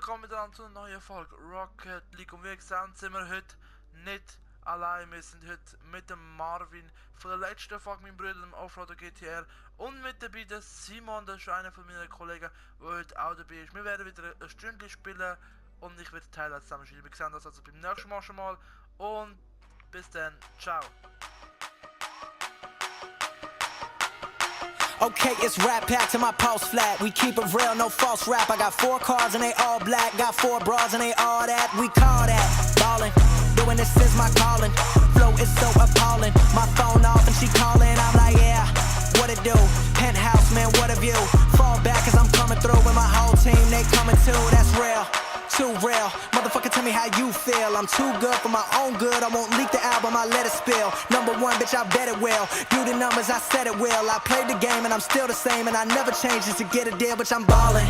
willkommen miteinander zu einer neuen Folge Rocket League. Und wie gesagt sind wir heute nicht allein. Wir sind heute mit dem Marvin von der letzten Folge, meinem Bruder, dem Offroader GTR. Und mit dabei der Simon, das ist einer von meinen Kollegen, der heute auch dabei ist. Wir werden wieder ein Stündchen spielen und ich werde die Teile zusammenstellen. Wir sehen das also beim nächsten Mal schon mal. Und bis dann, ciao. Okay, it's rap pack to my pulse flat. We keep it real, no false rap. I got 4 cars and they all black. Got 4 bras and they all that. We call that ballin'. Doing this is my calling. Flow is so appalling. My phone off and she calling. I'm like, yeah, what it do? Penthouse, man, what a view. Fall back cause I'm coming through with my whole team. They coming too, that's real. Too real. Motherfucker, tell me how you feel. I'm too good for my own good. I won't leak the album, I let it spill. #1, bitch, I bet it will. Do the numbers, I said it will. I played the game and I'm still the same. And I never changed just to get a deal, bitch, I'm ballin'.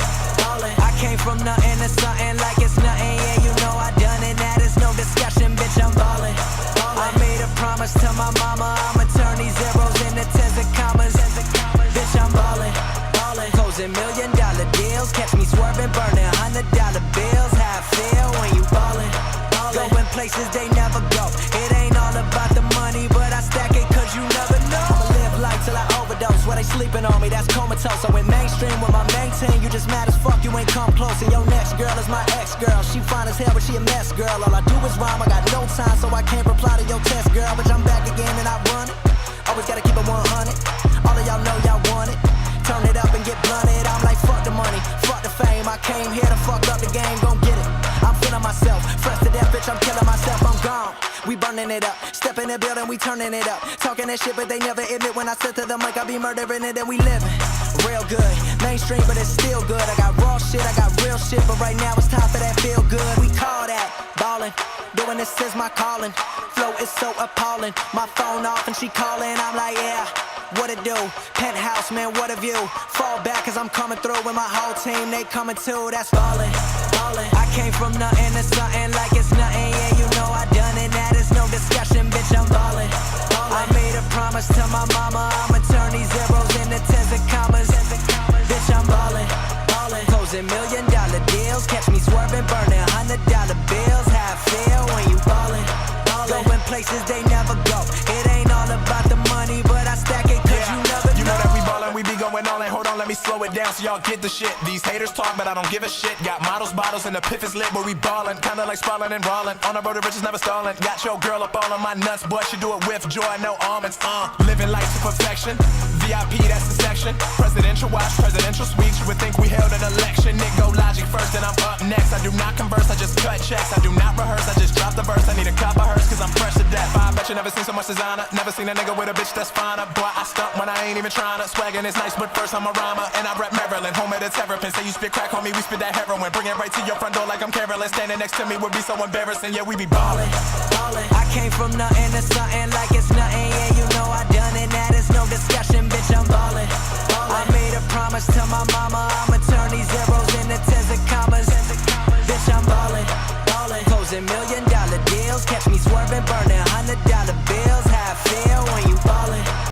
I came from nothing to something like it's nothing. Yeah, you know I done it, that is no discussion, bitch, I'm ballin'. I made a promise to my mama, I'ma turn these zeros into tens and commas. Bitch, I'm ballin'. Closing $1 million deals. Catch me swerving, burning $100 bills. How I feel when you ballin'. Going places they never go. It ain't all about the money, but I stack it cause you never know. I'ma live life till I overdose. While they sleeping on me, that's comatose. I went mainstream with my main team. You just mad as fuck, you ain't come close. And your next girl is my ex-girl. She fine as hell, but she a mess, girl. All I do is rhyme, I got no time, so I can't reply to your test, girl. But I'm back again and I run it. Always gotta keep it 100. All of y'all know y'all want it. Turn it up and get blunted. I'm like, fuck the money, fuck the fame. I came here to fuck up the game, gon' get it. I'm feeling myself, fresh to death, bitch, I'm killing myself, I'm gone. We burning it up, step in the building, we turning it up. Talking that shit, but they never admit when I sit to the mic, I be murdering it and we living. Real good, mainstream, but it's still good. I got raw shit, I got real shit, but right now it's time for that feel good. We call that ballin', doing this is my calling. Flow is so appalling, my phone off and she calling, I'm like, yeah. What it do? Penthouse, man, what a view. Fall back cause I'm coming through with my whole team. They coming too, that's ballin'. I came from nothing to something like it's nothing. Yeah, you know I done it, that is no discussion, bitch, I'm ballin'. I made a promise to my mama, I'ma turn these zeros into tens and commas. Bitch, I'm ballin'. Closing $1 million deals. Catch me swerving, burning $100 bills. How I feel when you ballin'. Going places they never go. It ain't all about the money, but I stack it cause you never know. You know that we ballin', we be going all in. Hold on, let me slow it down so y'all get the shit. These haters talk, but I don't give a shit. Got models, bottles, and the piff is lit, but we ballin'. Kinda like Spallin' and Rollin'. On the road to riches, never stallin'. Got your girl up all on my nuts, boy, she do it with joy, no almonds. Living life to perfection. VIP, that's the section. Presidential watch, presidential suite. You would think we held an election. Nick go logic first, and I'm up next. I do not converse, I just cut checks. I do not rehearse, I just drop the verse. I need a cup of hers, cause I'm fresh to death. I bet you never seen so much designer. Never seen a nigga with a bitch that's finer. Boy, I stunt when I ain't even tryna. Swaggin' is nice, but first I'm a rhymer. And I rap Maryland, home of the terrapin. Say you spit crack, homie, we spit that heroin. Bring it right to your front door like I'm Carolyn. Standing next to me would be so embarrassing. Yeah, we be ballin'. I came from nothing to something like it's nothing. Yeah, you know I done it, that is no discussion, bitch, I'm ballin'. I made a promise to my mama, I'ma